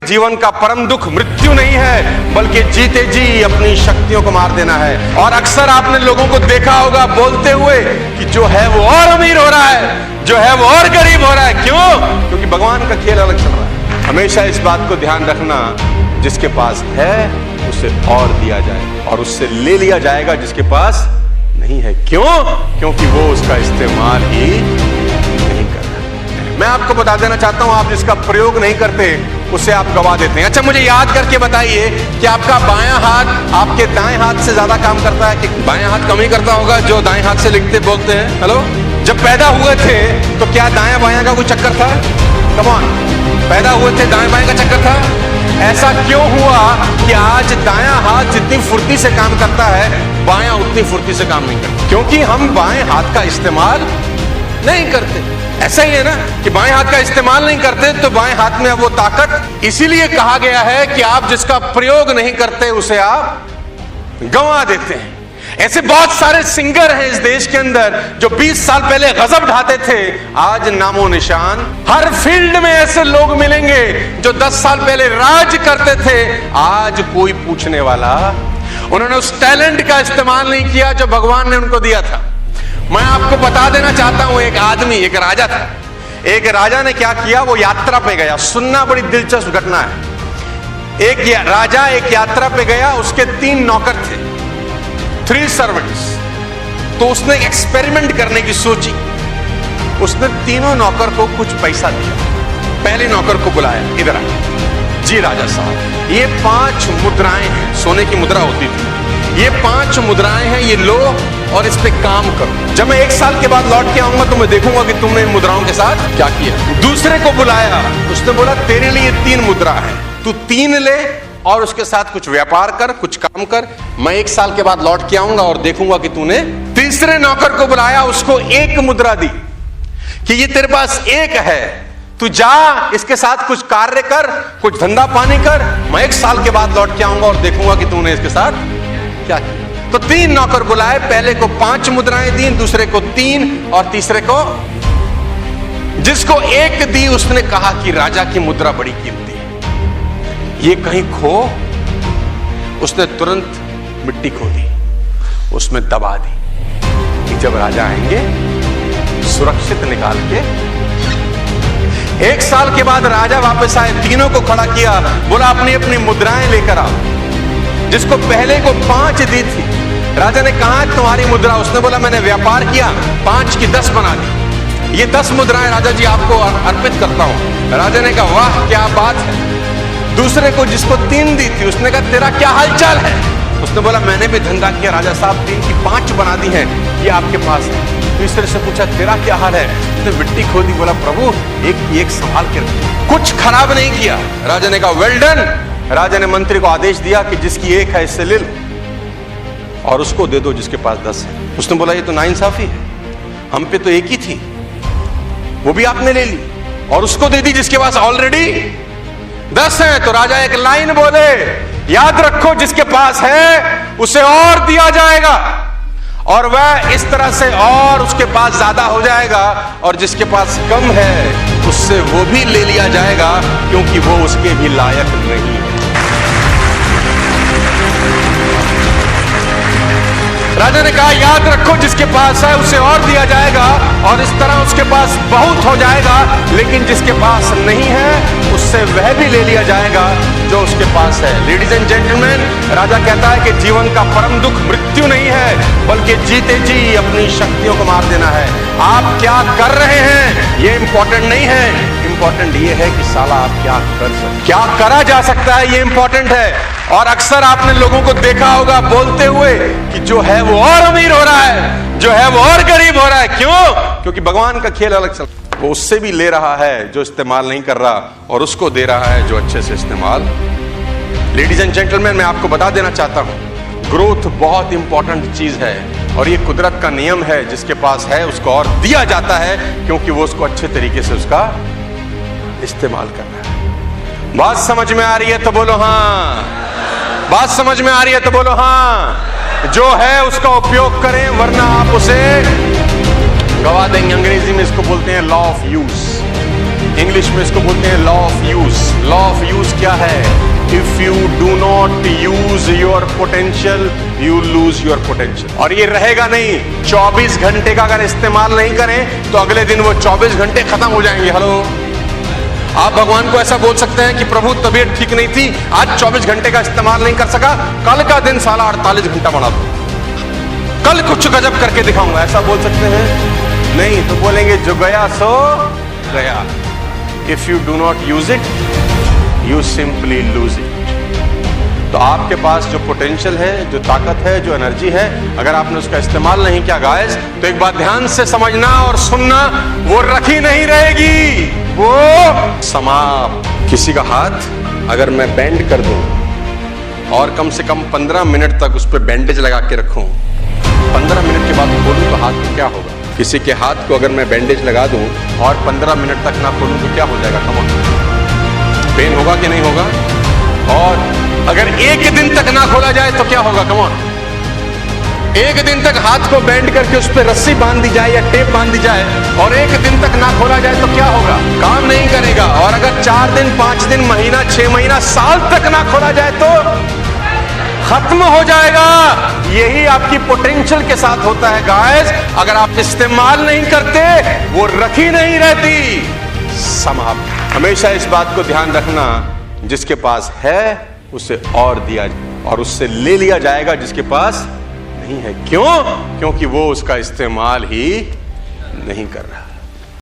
जीवन का परम दुख मृत्यु नहीं है, बल्कि जीते जी अपनी शक्तियों को मार देना है। और अक्सर आपने लोगों को देखा होगा बोलते हुए कि जो है वो और अमीर हो रहा है, जो है वो और गरीब हो रहा है। क्यों? क्योंकि भगवान का खेल अलग चल रहा है। हमेशा इस बात को ध्यान रखना, जिसके पास है उसे और दिया जाए और उससे ले लिया जाएगा जिसके पास नहीं है। क्यों? क्योंकि वो उसका इस्तेमाल ही नहीं कर रहा। मैं आपको बता देना चाहता हूं, आप जिसका प्रयोग नहीं करते उसे आप गवा देते हैं। अच्छा, मुझे याद करके बताइए कि आपका बायां हाथ आपके दाएं हाथ से ज्यादा काम करता है कि बायां हाथ कम ही करता होगा जो दाएं हाथ से लिखते बोलते हैं? हेलो, जब पैदा हुए थे तो क्या दायां बायां का कोई चक्कर था? कम ऑन, पैदा हुए थे दाएं बाएं का चक्कर था? ऐसा क्यों हुआ कि आज दायां हाथ जितनी फुर्ती से काम करता है बायां उतनी फुर्ती से काम नहीं करता? क्योंकि हम बाएं हाथ का इस्तेमाल नहीं करते। ऐसा ही है ना कि बाएं हाथ का इस्तेमाल नहीं करते तो बाएं हाथ में अब वो ताकत। इसीलिए कहा गया है कि आप जिसका प्रयोग नहीं करते उसे आप गंवा देते हैं। ऐसे बहुत सारे सिंगर हैं इस देश के अंदर जो 20 साल पहले गजब ढाते थे, आज नामो निशान। हर फील्ड में ऐसे लोग मिलेंगे जो 10 साल पहले राज करते थे, आज कोई पूछने वाला। उन्होंने उस टैलेंट का इस्तेमाल नहीं किया जो भगवान ने उनको दिया था। मैं आपको बता देना चाहता हूं, एक आदमी, एक राजा था। एक राजा ने क्या किया, वो यात्रा पे गया। सुनना बड़ी दिलचस्प घटना है। एक राजा एक यात्रा पे गया, उसके 3 नौकर थे, 3 सर्वेंट्स। तो उसने एक्सपेरिमेंट करने की सोची। उसने तीनों नौकर को कुछ पैसा दिया। पहले नौकर को बुलाया, इधर आ जी राजा साहब, ये 5 मुद्राएं हैं, सोने की मुद्रा होती थी। ये 5 मुद्राएं हैं, ये लो और इस पे काम करो। जब मैं 1 साल के बाद लौट के आऊंगा तो मैं देखूंगा कि तुमने इन मुद्राओं के साथ क्या किया। दूसरे को बुलाया, उसने बोला तेरे लिए 3 मुद्रा है, तू 3 ले और उसके साथ कुछ व्यापार कर, कुछ काम कर। मैं 1 साल के बाद लौट के आऊंगा और देखूंगा कि तूने। तीसरे नौकर को बुलाया, उसको 1 मुद्रा दी कि ये तेरे पास 1 है, तू जा इसके साथ कुछ कार्य कर, कुछ धंधा पानी कर। मैं 1 साल के बाद लौट के आऊंगा और देखूंगा कि तूने इसके साथ क्या किया। तो 3 नौकर बुलाए, पहले को 5 मुद्राएं दी, दूसरे को 3 और तीसरे को, जिसको 1 दी उसने कहा कि राजा की मुद्रा बड़ी कीमती है, ये कहीं खो। उसने तुरंत मिट्टी खोदी, उसमें दबा दी कि जब राजा आएंगे सुरक्षित निकाल के। 1 साल के बाद राजा वापस आए, तीनों को खड़ा किया, बोला अपनी अपनी मुद्राएं लेकर आओ। जिसको पहले को 5 दी थी, राजा ने कहा तुम्हारी मुद्रा? उसने बोला मैंने व्यापार किया, 5 की 10 बना दी, ये 10 मुद्राएं राजा जी आपको अर्पित करता हूं। राजा ने कहा वाह क्या बात है। दूसरे को जिसको 3 दी थी, उसने कहा तेरा क्या हालचाल है? उसने बोला मैंने भी धंधा किया राजा साहब, 3 की 5 बना दी है, ये आपके पास है। तीसरे से पूछा तेरा क्या हाल है? उसने मिट्टी खोदी, बोला प्रभु एक संभाल के कुछ खराब नहीं किया। राजा ने कहा वेल डन। राजा ने मंत्री को आदेश दिया कि जिसकी 1 है इससे ले लो और उसको दे दो जिसके पास 10 है। उसने बोला ये तो नाइंसाफी है, हम पे तो 1 ही थी, वो भी आपने ले ली और उसको दे दी जिसके पास ऑलरेडी 10 है। तो राजा एक लाइन बोले, याद रखो जिसके पास है उसे और दिया जाएगा और वह इस तरह से और उसके पास ज्यादा हो जाएगा, और जिसके पास कम है उससे वो भी ले लिया जाएगा क्योंकि वो उसके भी लायक नहीं है। राजा ने कहा याद रखो जिसके पास है उसे और दिया जाएगा और इस तरह उसके पास बहुत हो जाएगा, लेकिन जिसके पास नहीं है उससे वह भी ले लिया जाएगा जो उसके पास है। लेडीज एंड जेंटलमैन, राजा कहता है कि जीवन का परम दुख मृत्यु नहीं है, बल्कि जीते जी अपनी शक्तियों को मार देना है। आप क्या कर रहे हैं ये इंपॉर्टेंट नहीं है, इंपॉर्टेंट ये है कि साला आप क्या कर सकते, क्या करा जा सकता है, ये इंपॉर्टेंट है। और अक्सर आपने लोगों को देखा होगा बोलते हुए कि जो है वो और अमीर हो रहा है, जो है वो और गरीब हो रहा है। क्यों? क्योंकि भगवान का खेल अलग चल रहा है। वो उससे भी ले रहा है जो इस्तेमाल नहीं कर रहा और उसको दे रहा है जो अच्छे से इस्तेमाल। लेडीज एंड जेंटलमैन, मैं आपको बता देना चाहता हूं, ग्रोथ बहुत इंपॉर्टेंट चीज है और ये कुदरत का नियम है, जिसके पास है उसको और दिया जाता है क्योंकि वो उसको अच्छे तरीके से उसका इस्तेमाल कर रहा है। बात समझ में आ रही है तो बोलो हाँ, बात समझ में आ रही है तो बोलो हाँ। जो है उसका उपयोग करें वरना आप उसे गवा देंगे। अंग्रेजी में इसको बोलते हैं लॉ ऑफ यूज, इंग्लिश में इसको बोलते हैं law of use. Law of use क्या है, if you do not use your potential you lose your potential. और ये रहेगा नहीं, 24 घंटे का अगर इस्तेमाल नहीं करें तो अगले दिन वो 24 घंटे खत्म हो जाएंगे। हेलो, आप भगवान को ऐसा बोल सकते हैं कि प्रभु तबीयत ठीक नहीं थी, आज 24 घंटे का इस्तेमाल नहीं कर सका, कल का दिन साला 48 घंटा बढ़ा दो, कल कुछ गजब करके दिखाऊंगा, ऐसा बोल सकते हैं? नहीं, तो बोलेंगे जो गया सो गया। If you do not use it you simply lose it. तो आपके पास जो पोटेंशियल है, जो ताकत है, जो एनर्जी है, अगर आपने उसका इस्तेमाल नहीं किया गाइस, तो एक बात ध्यान से समझना और सुनना, वो रखी नहीं रहेगी, वो समाप्त। किसी का हाथ अगर मैं बैंड कर दूं और कम से कम 15 मिनट तक उस पर बैंडेज लगा के रखूं, 15 मिनट के बाद खोलूं तो हाथ में क्या होगा? किसी के हाथ को अगर मैं बैंडेज लगा दूं और 15 मिनट तक ना खोलूं तो क्या हो जाएगा? कम पेन होगा कि नहीं होगा? और अगर एक दिन तक ना खोला जाए तो क्या होगा? कम ऑन, एक दिन तक हाथ को बैंड करके उस पर रस्सी बांध दी जाए या टेप बांध दी जाए और एक दिन तक ना खोला जाए तो क्या होगा? काम नहीं करेगा। और अगर 4 दिन, 5 दिन, महीना, 6 महीना, साल तक ना खोला जाए तो खत्म हो जाएगा। यही आपकी पोटेंशियल के साथ होता है गाइस, अगर आप इस्तेमाल नहीं करते वो रखी नहीं रहती, समाप्त। हमेशा इस बात को ध्यान रखना, जिसके पास है उसे और दिया और उससे ले लिया जाएगा जिसके पास नहीं है। क्यों? क्योंकि वो उसका इस्तेमाल ही नहीं कर रहा।